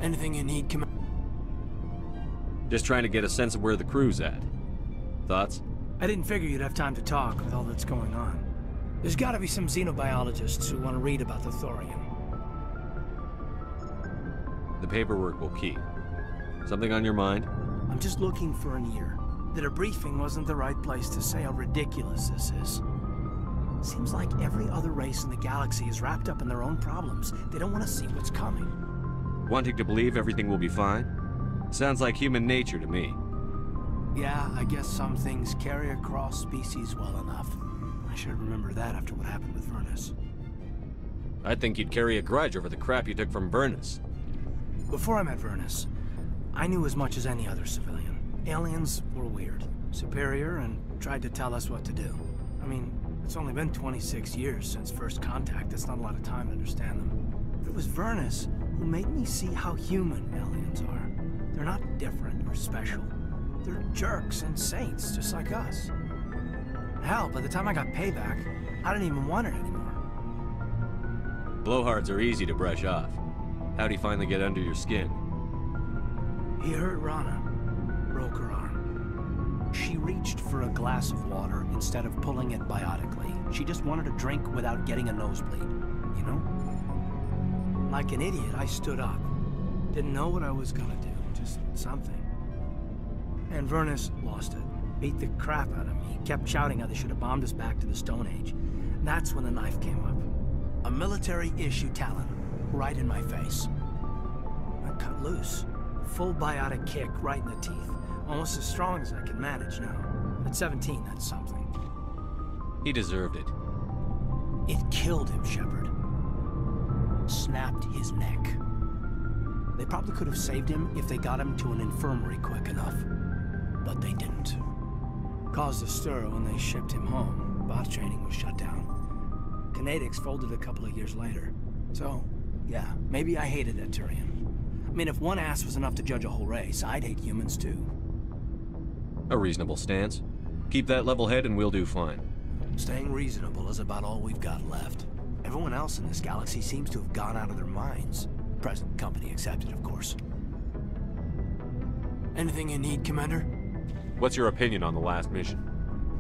Anything you need, Commander? Just trying to get a sense of where the crew's at. Thoughts? I didn't figure you'd have time to talk with all that's going on. There's gotta be some xenobiologists who want to read about the Thorian. The paperwork will keep. Something on your mind? I'm just looking for an ear. The debriefing wasn't the right place to say how ridiculous this is. Seems like every other race in the galaxy is wrapped up in their own problems. They don't want to see what's coming. Wanting to believe everything will be fine? Sounds like human nature to me. Yeah, I guess some things carry across species well enough. I should remember that after what happened with Vernus. I think you'd carry a grudge over the crap you took from Vernus. Before I met Vernus, I knew as much as any other civilian. Aliens were weird, superior, and tried to tell us what to do. I mean, it's only been 26 years since first contact. That's not a lot of time to understand them. It was Vernus who made me see how human aliens are. They're not different or special. They're jerks and saints, just like us. Hell, by the time I got payback, I didn't even want it anymore. Blowhards are easy to brush off. How'd he finally get under your skin? He hurt Rana. Broke her arm. She reached for a glass of water instead of pulling it biotically. She just wanted a drink without getting a nosebleed, you know? Like an idiot, I stood up. Didn't know what I was gonna do, just something. And Vernus lost it. Beat the crap out of me. Kept shouting how they should have bombed us back to the Stone Age. And that's when the knife came up. A military-issue Talon, right in my face. I cut loose. Full biotic kick right in the teeth. Almost as strong as I can manage now. At 17, that's something. He deserved it. It killed him, Shepard. Snapped his neck. They probably could have saved him if they got him to an infirmary quick enough. But they didn't. Caused a stir when they shipped him home. Bot training was shut down. Kinetics folded a couple of years later. So, yeah, maybe I hated that Turian. I mean, if one ass was enough to judge a whole race, I'd hate humans too. A reasonable stance. Keep that level head and we'll do fine. Staying reasonable is about all we've got left. Everyone else in this galaxy seems to have gone out of their minds. Present company accepted, of course. Anything you need, Commander? What's your opinion on the last mission?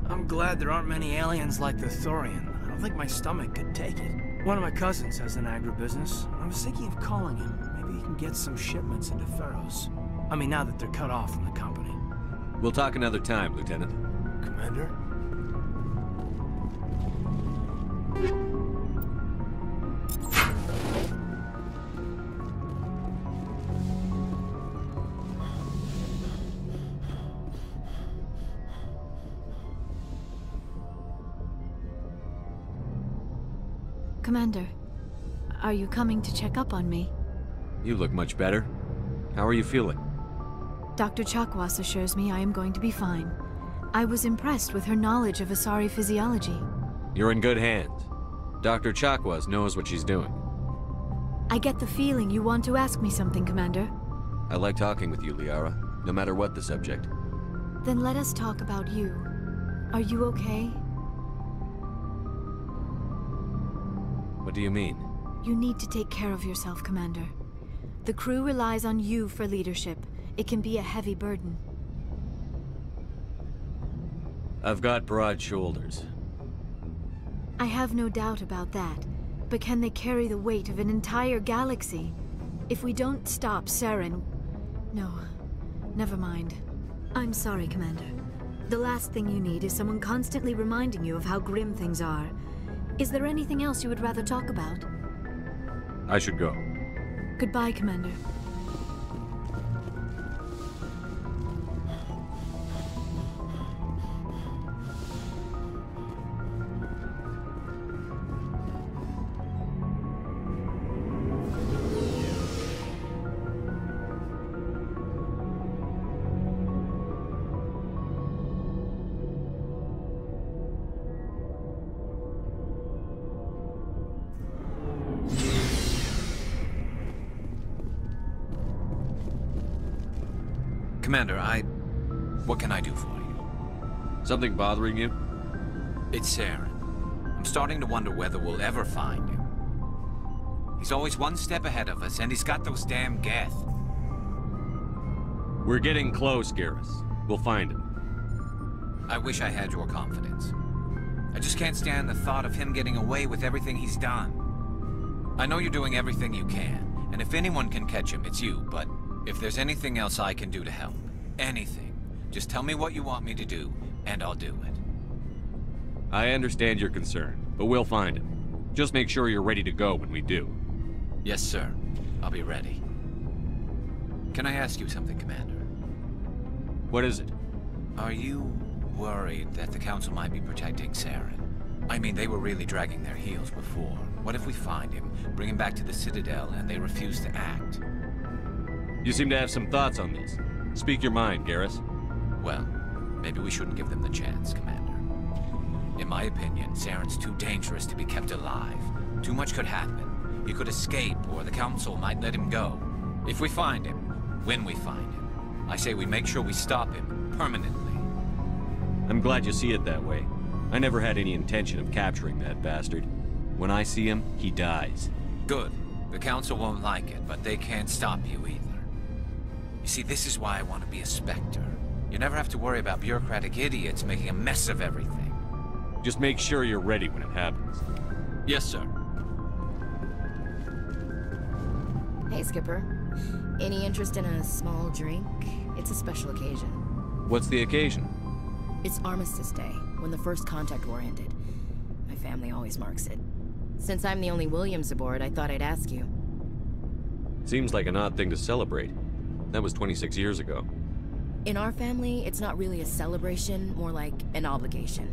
I'm glad there aren't many aliens like the Thorian. I don't think my stomach could take it. One of my cousins has an agribusiness. I was thinking of calling him. Maybe he can get some shipments into Feros. I mean, now that they're cut off from the company. We'll talk another time, Lieutenant. Commander? Commander, are you coming to check up on me? You look much better. How are you feeling? Dr. Chakwas assures me I am going to be fine. I was impressed with her knowledge of Asari physiology. You're in good hands. Dr. Chakwas knows what she's doing. I get the feeling you want to ask me something, Commander. I like talking with you, Liara, no matter what the subject. Then let us talk about you. Are you okay? What do you mean? You need to take care of yourself, Commander. The crew relies on you for leadership. It can be a heavy burden. I've got broad shoulders. I have no doubt about that. But can they carry the weight of an entire galaxy? If we don't stop Saren... No, never mind. I'm sorry, Commander. The last thing you need is someone constantly reminding you of how grim things are. Is there anything else you would rather talk about? I should go. Goodbye, Commander. Commander, what can I do for you? Something bothering you? It's Saren. I'm starting to wonder whether we'll ever find him. He's always one step ahead of us, and he's got those damn Geth. We're getting close, Garrus. We'll find him. I wish I had your confidence. I just can't stand the thought of him getting away with everything he's done. I know you're doing everything you can, and if anyone can catch him, it's you, but if there's anything else I can do to help, anything, just tell me what you want me to do, and I'll do it. I understand your concern, but we'll find him. Just make sure you're ready to go when we do. Yes, sir. I'll be ready. Can I ask you something, Commander? What is it? Are you worried that the Council might be protecting Saren? I mean, they were really dragging their heels before. What if we find him, bring him back to the Citadel, and they refuse to act? You seem to have some thoughts on this. Speak your mind, Garrus. Well, maybe we shouldn't give them the chance, Commander. In my opinion, Saren's too dangerous to be kept alive. Too much could happen. He could escape, or the Council might let him go. If we find him, when we find him, I say we make sure we stop him, permanently. I'm glad you see it that way. I never had any intention of capturing that bastard. When I see him, he dies. Good. The Council won't like it, but they can't stop you either. You see, this is why I want to be a Spectre. You never have to worry about bureaucratic idiots making a mess of everything. Just make sure you're ready when it happens. Yes, sir. Hey, Skipper. Any interest in a small drink? It's a special occasion. What's the occasion? It's Armistice Day, when the First Contact War ended. My family always marks it. Since I'm the only Williams aboard, I thought I'd ask you. Seems like an odd thing to celebrate. That was 26 years ago. In our family, it's not really a celebration, more like an obligation.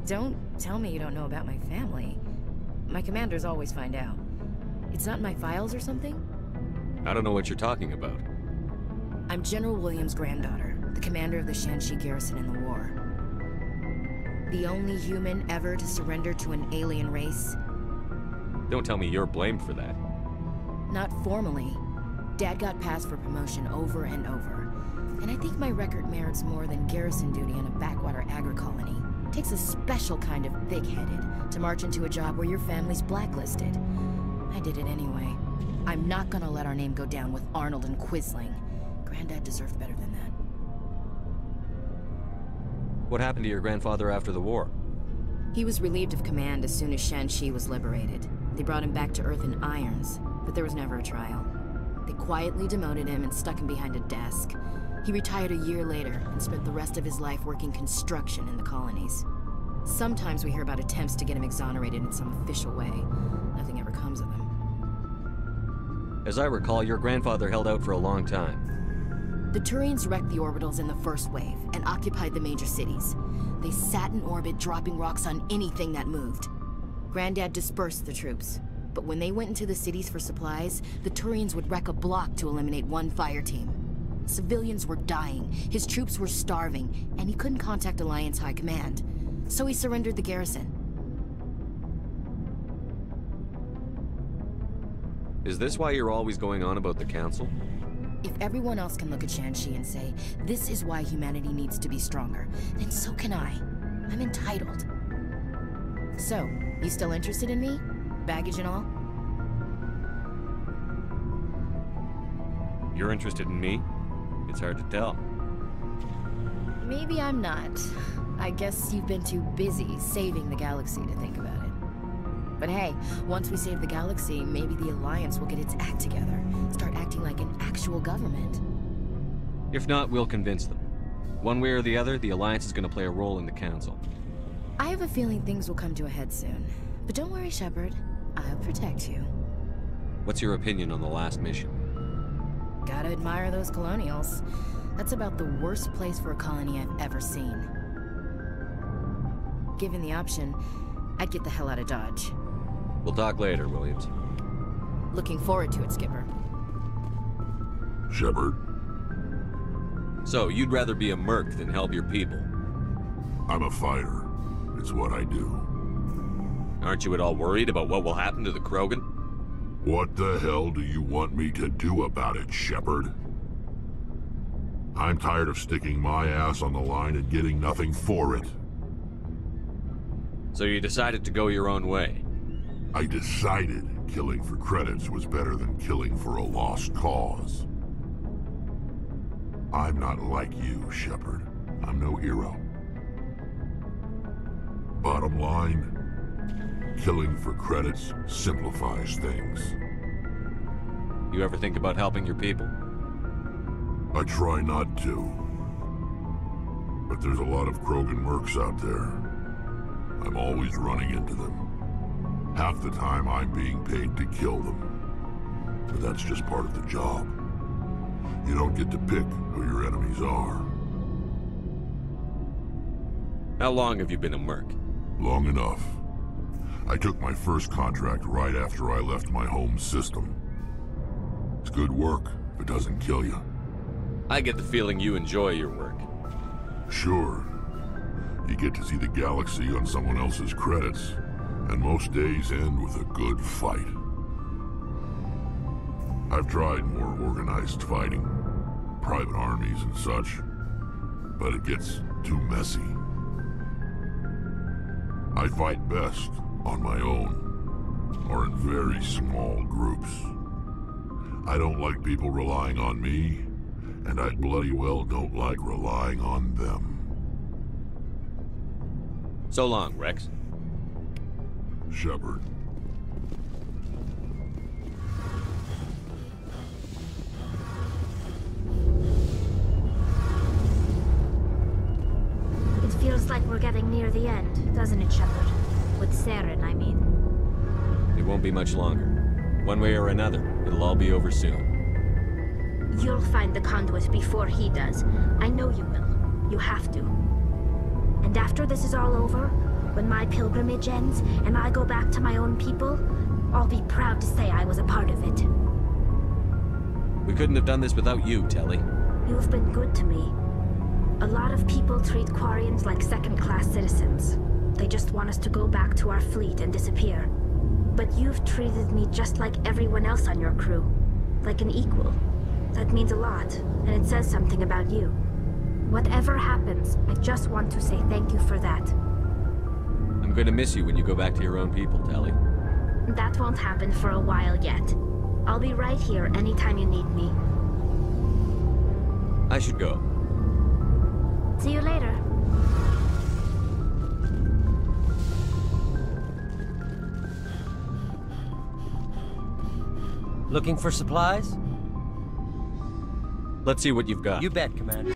Don't tell me you don't know about my family. My commanders always find out. It's not in my files or something? I don't know what you're talking about. I'm General Williams' granddaughter, the commander of the Shanxi garrison in the war. The only human ever to surrender to an alien race. Don't tell me you're blamed for that. Not formally. Dad got passed for promotion over and over. And I think my record merits more than garrison duty in a backwater agri-colony. Takes a special kind of thick-headed to march into a job where your family's blacklisted. I did it anyway. I'm not gonna let our name go down with Arnold and Quisling. Granddad deserved better than that. What happened to your grandfather after the war? He was relieved of command as soon as Shanxi was liberated. They brought him back to Earth in irons, but there was never a trial. They quietly demoted him and stuck him behind a desk. He retired a year later and spent the rest of his life working construction in the colonies. Sometimes we hear about attempts to get him exonerated in some official way. Nothing ever comes of them. As I recall, your grandfather held out for a long time. The Turians wrecked the orbitals in the first wave and occupied the major cities. They sat in orbit, dropping rocks on anything that moved. Granddad dispersed the troops, but when they went into the cities for supplies, the Turians would wreck a block to eliminate one fire team. Civilians were dying, his troops were starving, and he couldn't contact Alliance High Command. So he surrendered the garrison. Is this why you're always going on about the Council? If everyone else can look at Shanxi and say, this is why humanity needs to be stronger, then so can I. I'm entitled. So, you still interested in me? Baggage and all? You're interested in me? It's hard to tell. Maybe I'm not. I guess you've been too busy saving the galaxy to think about it. But hey, once we save the galaxy, maybe the Alliance will get its act together. Start acting like an actual government. If not, we'll convince them. One way or the other, the Alliance is going to play a role in the Council. I have a feeling things will come to a head soon. But don't worry, Shepard. I'll protect you. What's your opinion on the last mission? Gotta admire those colonials. That's about the worst place for a colony I've ever seen. Given the option, I'd get the hell out of Dodge. We'll talk later, Williams. Looking forward to it, Skipper. Shepard, So, you'd rather be a merc than help your people? I'm a fighter. It's what I do. Aren't you at all worried about what will happen to the Krogan? What the hell do you want me to do about it, Shepard? I'm tired of sticking my ass on the line and getting nothing for it. So you decided to go your own way? I decided killing for credits was better than killing for a lost cause. I'm not like you, Shepard. I'm no hero. Bottom line, killing for credits simplifies things. You ever think about helping your people? I try not to. But there's a lot of Krogan mercs out there. I'm always running into them. Half the time I'm being paid to kill them. But that's just part of the job. You don't get to pick who your enemies are. How long have you been a merc? Long enough. I took my first contract right after I left my home system. It's good work if it doesn't kill you. I get the feeling you enjoy your work. Sure. You get to see the galaxy on someone else's credits, and most days end with a good fight. I've tried more organized fighting, private armies and such, but it gets too messy. I fight best on my own, or in very small groups. I don't like people relying on me, and I bloody well don't like relying on them. So long, Rex. Shepard. It feels like we're getting near the end, doesn't it, Shepard? With Saren, I mean. It won't be much longer. One way or another, it'll all be over soon. You'll find the conduit before he does. I know you will. You have to. And after this is all over, when my pilgrimage ends and I go back to my own people, I'll be proud to say I was a part of it. We couldn't have done this without you, Telly. You've been good to me. A lot of people treat Quarians like second-class citizens. They just want us to go back to our fleet and disappear. But you've treated me just like everyone else on your crew. Like an equal. That means a lot, and it says something about you. Whatever happens, I just want to say thank you for that. I'm going to miss you when you go back to your own people, Telly. That won't happen for a while yet. I'll be right here anytime you need me. I should go. See you later. Looking for supplies? Let's see what you've got. You bet, Commander.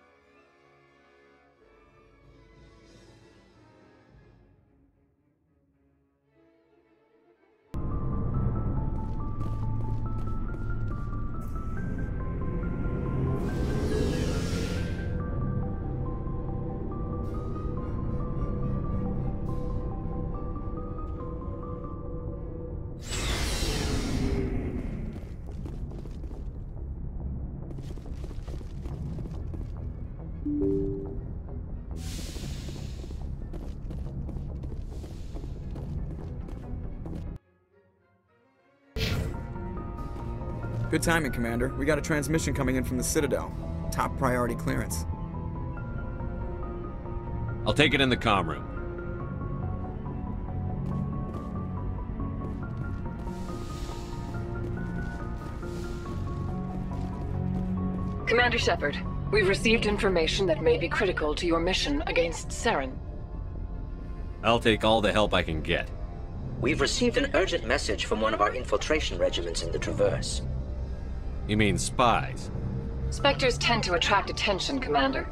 Good timing, Commander. We got a transmission coming in from the Citadel. Top priority clearance. I'll take it in the comm room. Commander Shepard, we've received information that may be critical to your mission against Saren. I'll take all the help I can get. We've received an urgent message from one of our infiltration regiments in the Traverse. You mean spies? Spectres tend to attract attention, Commander,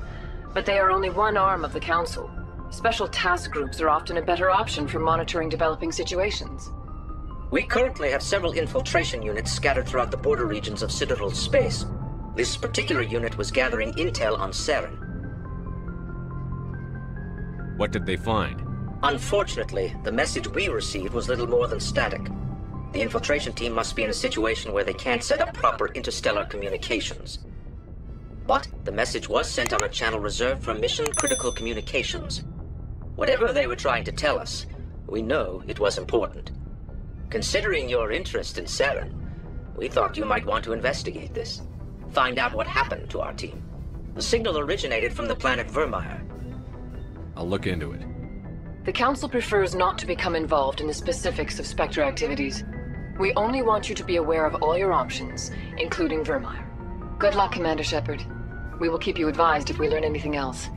but they are only one arm of the Council. Special task groups are often a better option for monitoring developing situations. We currently have several infiltration units scattered throughout the border regions of Citadel space. This particular unit was gathering intel on Saren. What did they find? Unfortunately, the message we received was little more than static. The infiltration team must be in a situation where they can't set up proper interstellar communications. But the message was sent on a channel reserved for mission-critical communications. Whatever they were trying to tell us, we know it was important. Considering your interest in Saren, we thought you might want to investigate this. Find out what happened to our team. The signal originated from the planet Vermeer. I'll look into it. The Council prefers not to become involved in the specifics of Spectre activities. We only want you to be aware of all your options, including Vermeer. Good luck, Commander Shepard. We will keep you advised if we learn anything else.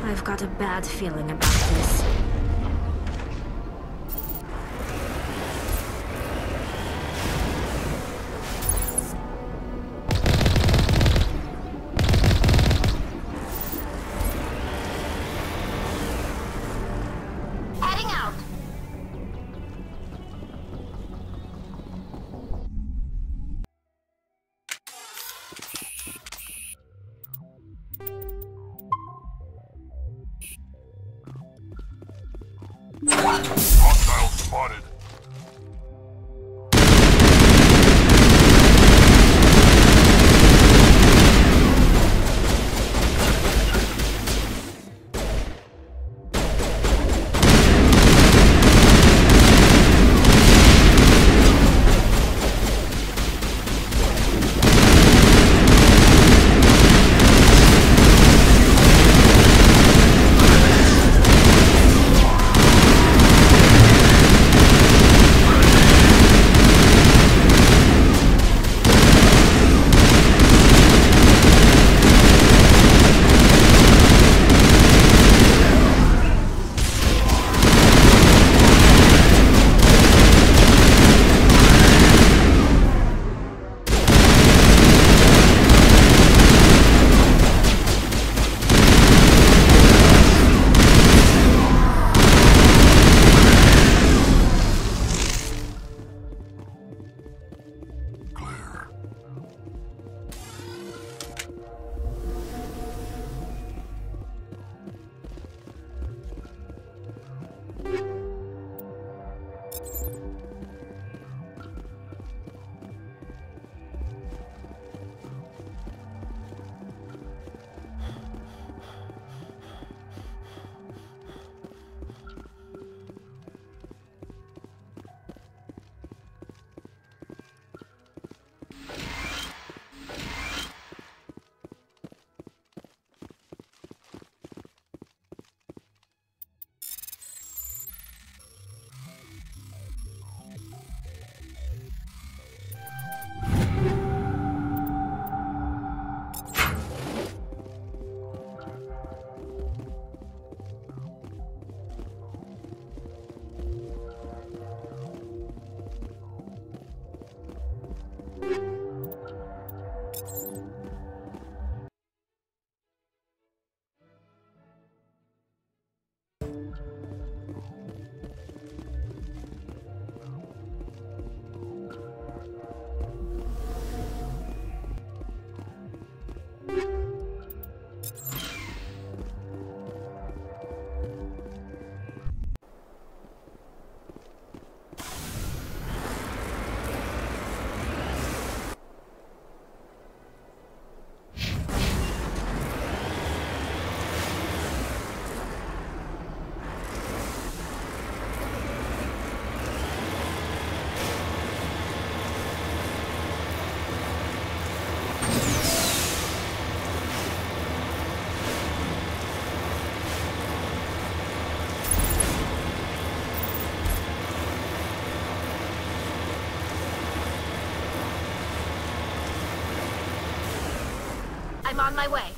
I've got a bad feeling about this. Heading out. Hostile spotted. I'm on my way.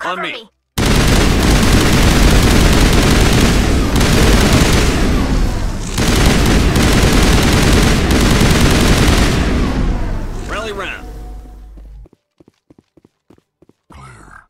On me. Rally round. Clear.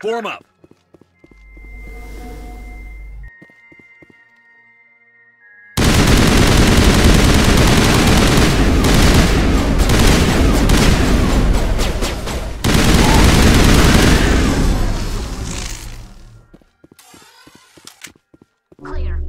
Form up. Clear.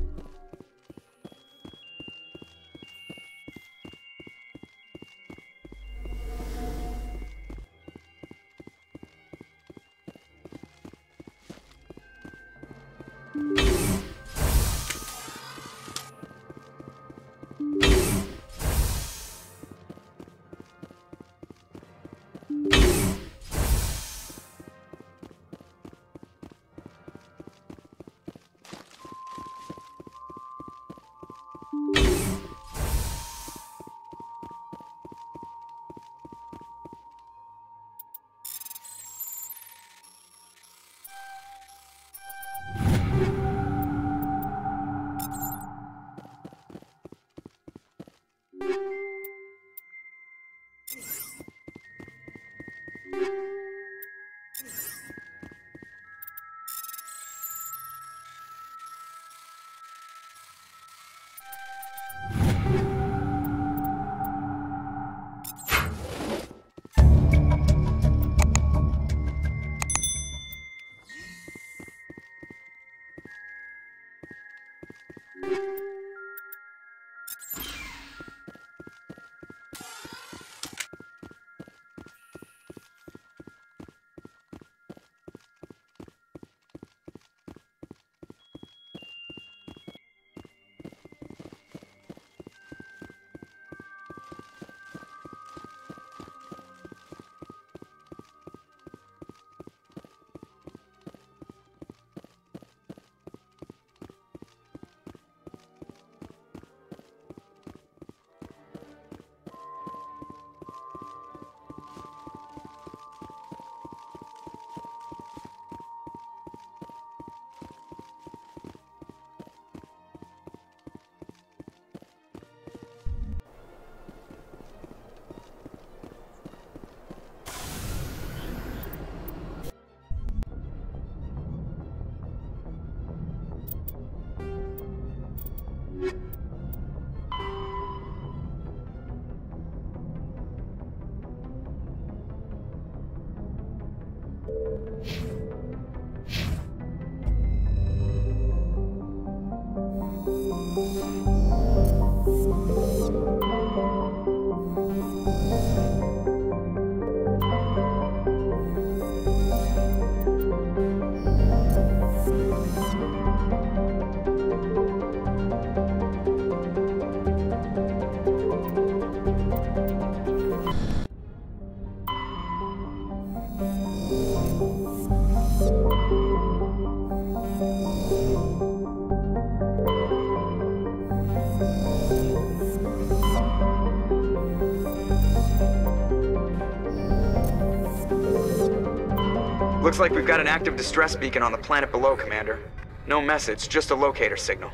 Looks like we've got an active distress beacon on the planet below, Commander. No message, just a locator signal.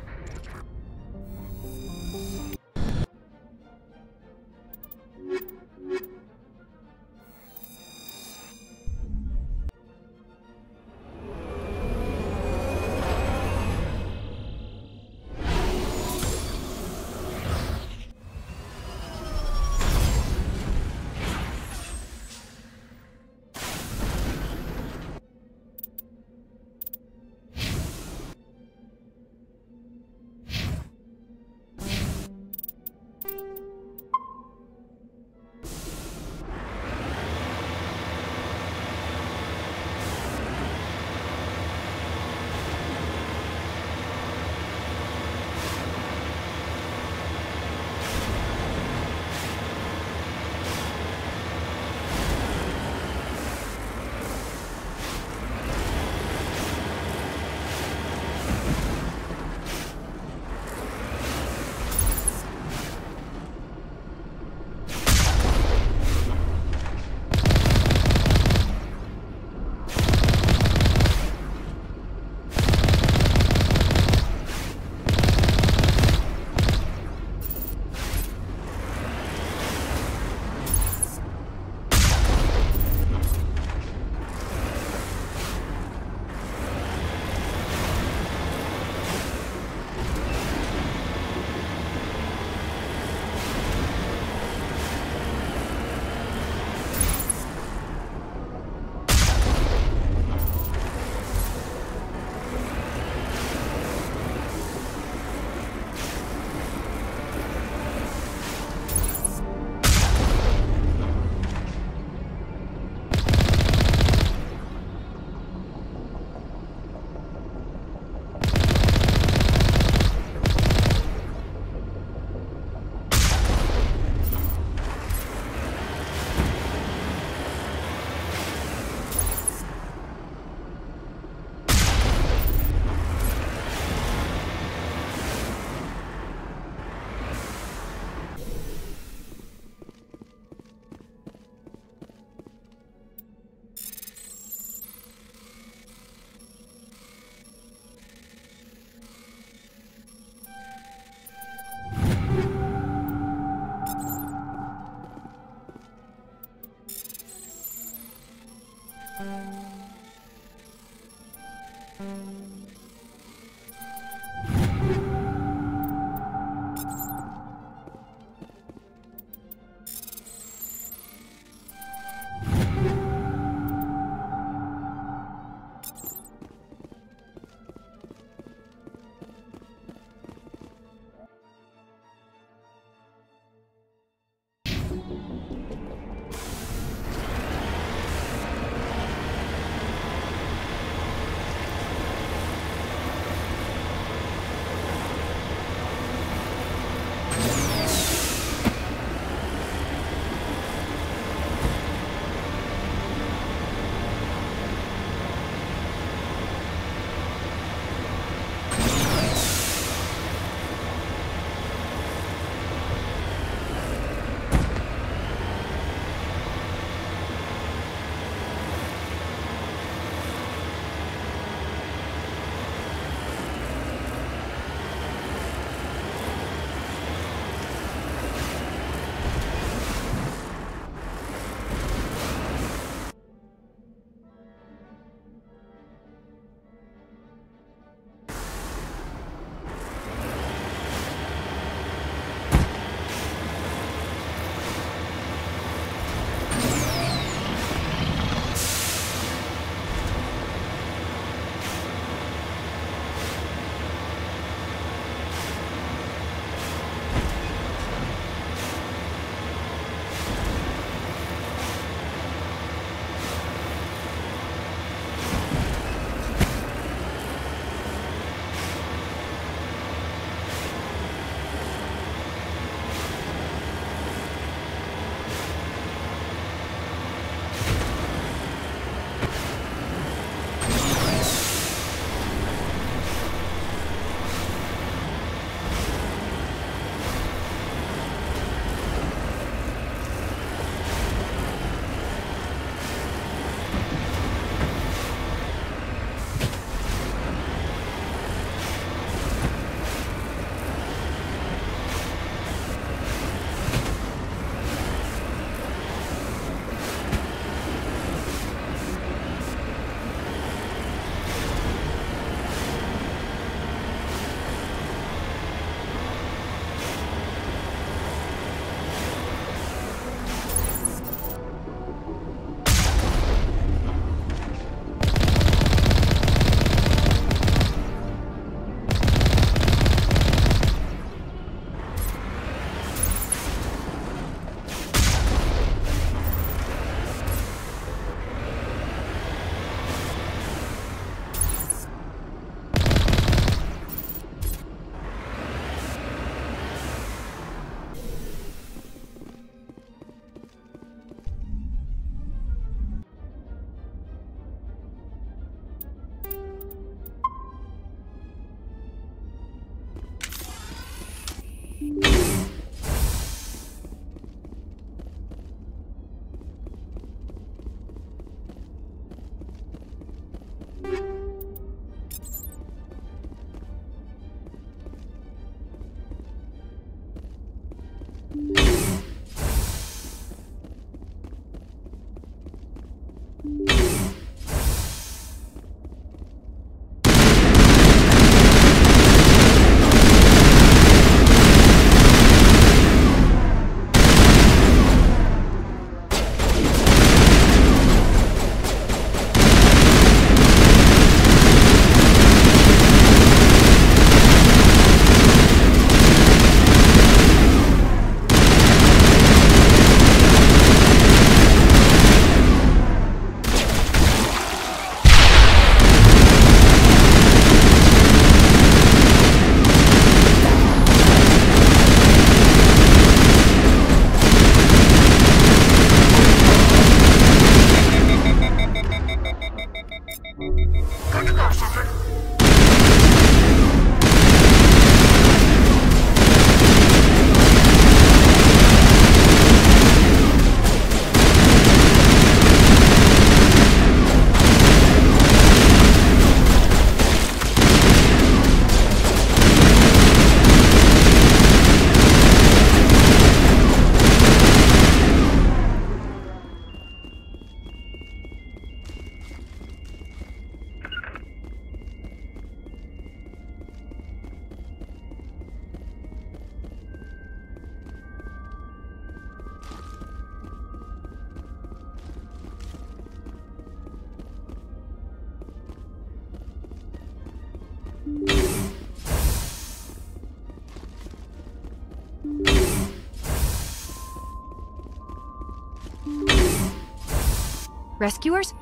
Rescuers?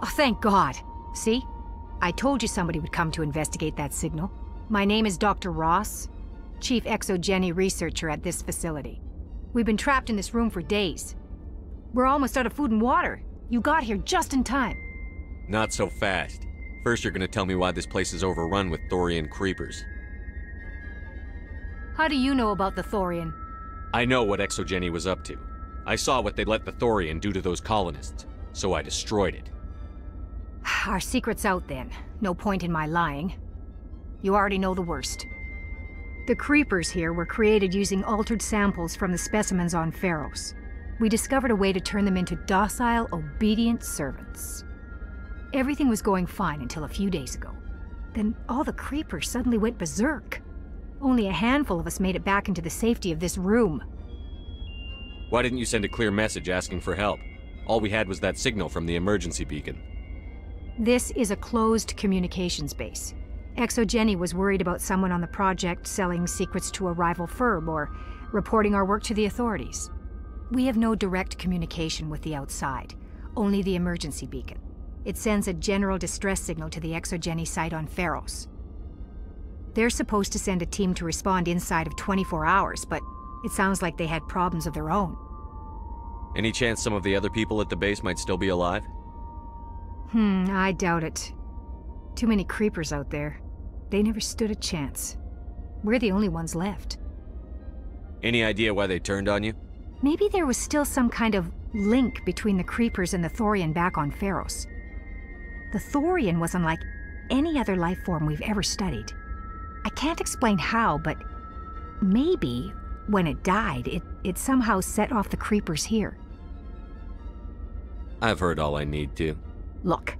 Oh, thank God. See? I told you somebody would come to investigate that signal. My name is Dr. Ross, Chief ExoGeni researcher at this facility. We've been trapped in this room for days. We're almost out of food and water. You got here just in time. Not so fast. First you're gonna tell me why this place is overrun with Thorian creepers. How do you know about the Thorian? I know what ExoGeni was up to. I saw what they let the Thorian do to those colonists, so I destroyed it. Our secret's out then. No point in my lying. You already know the worst. The creepers here were created using altered samples from the specimens on Pharos. We discovered a way to turn them into docile, obedient servants. Everything was going fine until a few days ago. Then all the creepers suddenly went berserk. Only a handful of us made it back into the safety of this room. Why didn't you send a clear message asking for help? All we had was that signal from the emergency beacon. This is a closed communications base. ExoGeni was worried about someone on the project selling secrets to a rival firm or reporting our work to the authorities. We have no direct communication with the outside, only the emergency beacon. It sends a general distress signal to the ExoGeni site on Pharos. They're supposed to send a team to respond inside of 24 hours, but it sounds like they had problems of their own. Any chance some of the other people at the base might still be alive? I doubt it. Too many creepers out there. They never stood a chance. We're the only ones left. Any idea why they turned on you? Maybe there was still some kind of link between the creepers and the Thorian back on Pharos. The Thorian was unlike any other life form we've ever studied. I can't explain how, but maybe when it died, it somehow set off the creepers here. I've heard all I need to. Look,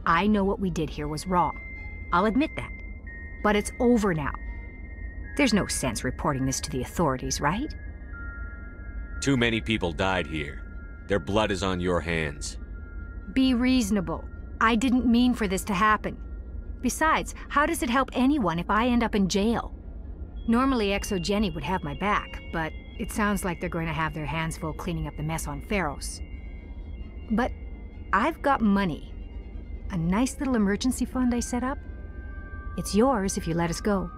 I know what we did here was wrong. I'll admit that. But it's over now. There's no sense reporting this to the authorities, right? Too many people died here. Their blood is on your hands. Be reasonable. I didn't mean for this to happen. Besides, how does it help anyone if I end up in jail? Normally ExoGeni would have my back, but it sounds like they're going to have their hands full cleaning up the mess on Pharos. But I've got money. A nice little emergency fund I set up. It's yours if you let us go.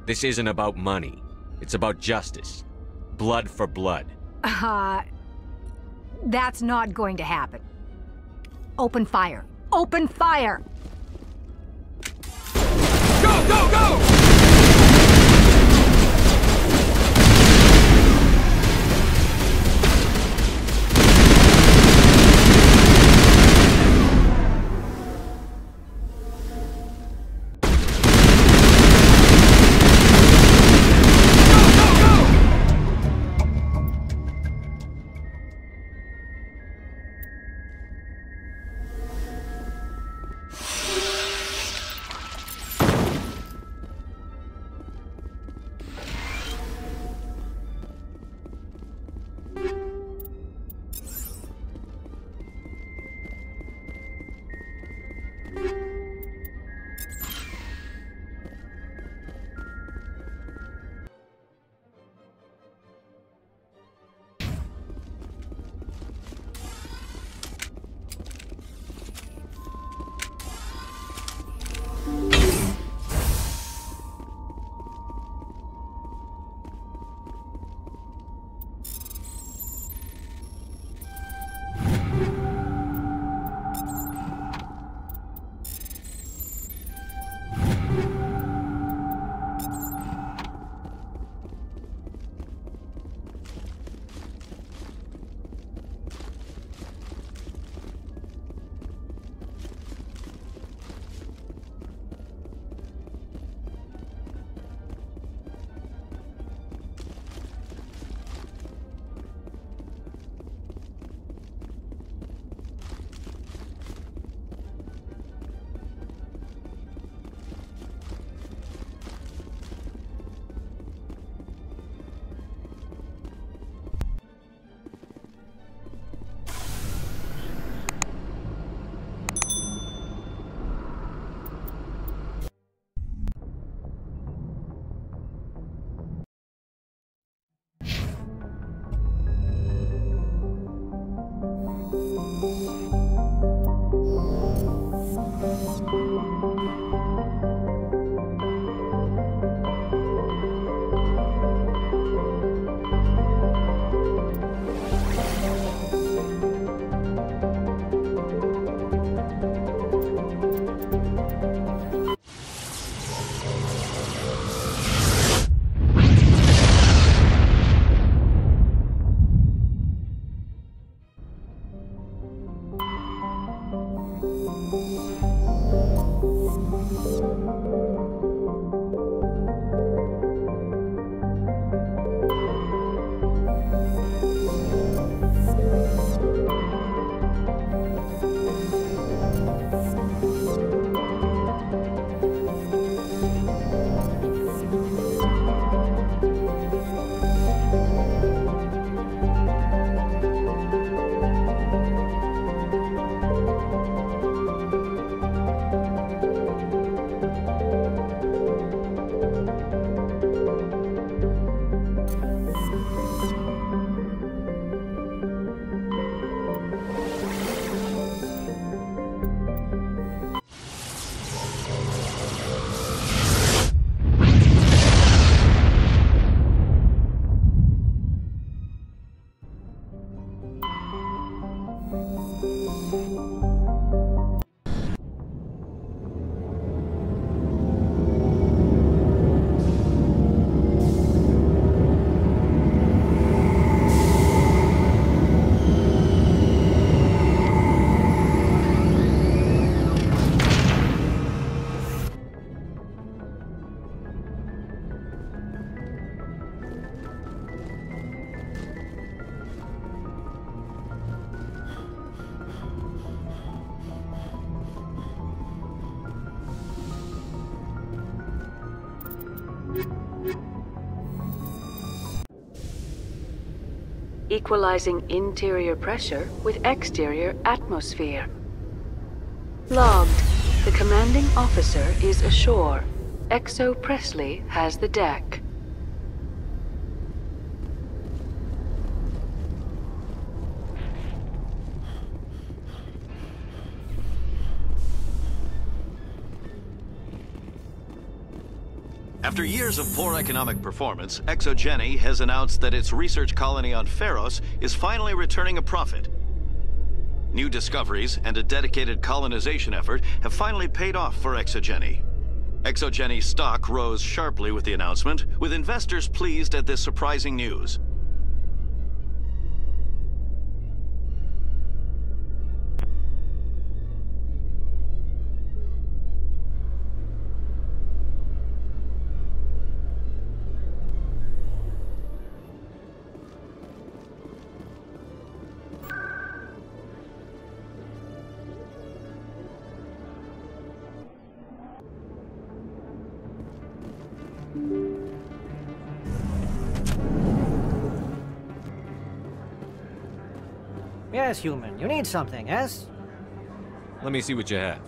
This isn't about money. It's about justice. Blood for blood. That's not going to happen. Open fire. Open fire! Go, go, go! Equalizing interior pressure with exterior atmosphere. Logged. The commanding officer is ashore. Exo Presley has the deck. After years of poor economic performance, ExoGeni has announced that its research colony on Pharos is finally returning a profit. New discoveries and a dedicated colonization effort have finally paid off for ExoGeni. ExoGeni stock rose sharply with the announcement, with investors pleased at this surprising news. Yes, human. You need something, yes? Let me see what you have.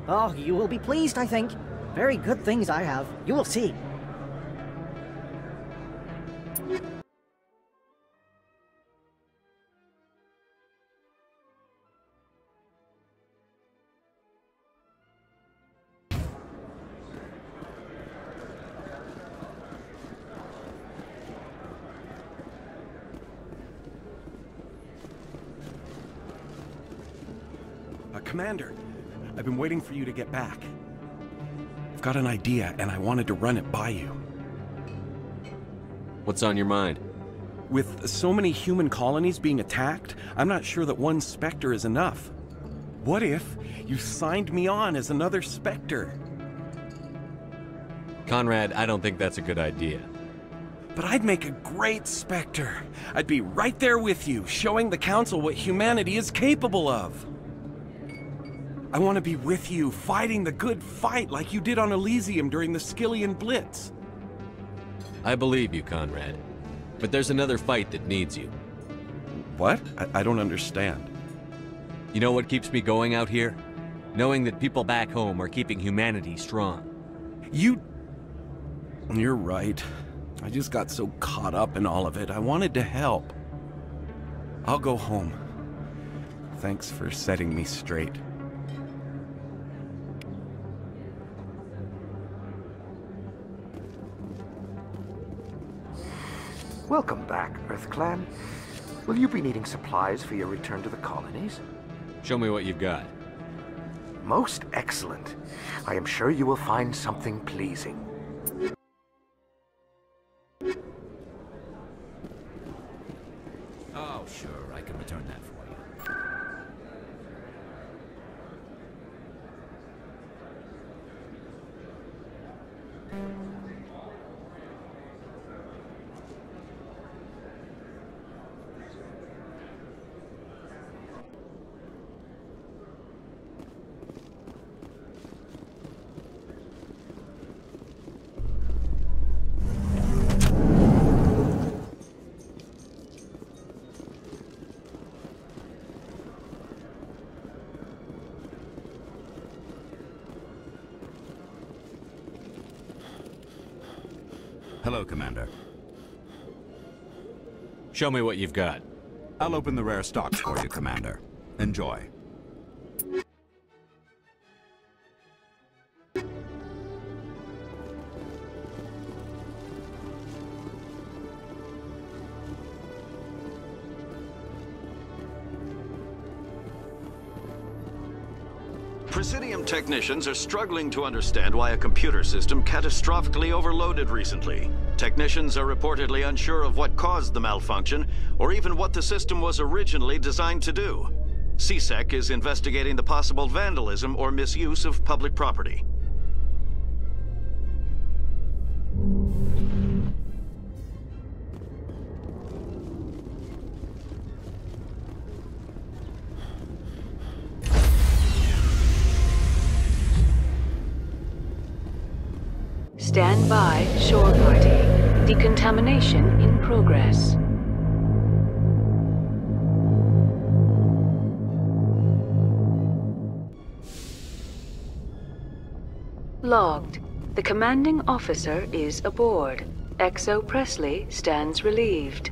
Oh, you will be pleased, I think. Very good things I have. You will see. Commander, I've been waiting for you to get back. I've got an idea, and I wanted to run it by you. What's on your mind? With so many human colonies being attacked, I'm not sure that one Spectre is enough. What if you signed me on as another Spectre? Conrad, I don't think that's a good idea. But I'd make a great Spectre. I'd be right there with you, showing the Council what humanity is capable of. I want to be with you, fighting the good fight like you did on Elysium during the Skillian Blitz. I believe you, Conrad. But there's another fight that needs you. What? I don't understand. You know what keeps me going out here? Knowing that people back home are keeping humanity strong. You're right. I just got so caught up in all of it. I wanted to help. I'll go home. Thanks for setting me straight. Welcome back, EarthClan. Will you be needing supplies for your return to the colonies? Show me what you've got. Most excellent. I am sure you will find something pleasing. Oh, sure, I can return that for you. Hello, Commander. Show me what you've got. I'll open the rare stocks for you, Commander. Enjoy. Presidium technicians are struggling to understand why a computer system catastrophically overloaded recently. Technicians are reportedly unsure of what caused the malfunction, or even what the system was originally designed to do. CSEC is investigating the possible vandalism or misuse of public property. Stand by, shore party. Decontamination in progress. Logged. The commanding officer is aboard. Exo Presley stands relieved.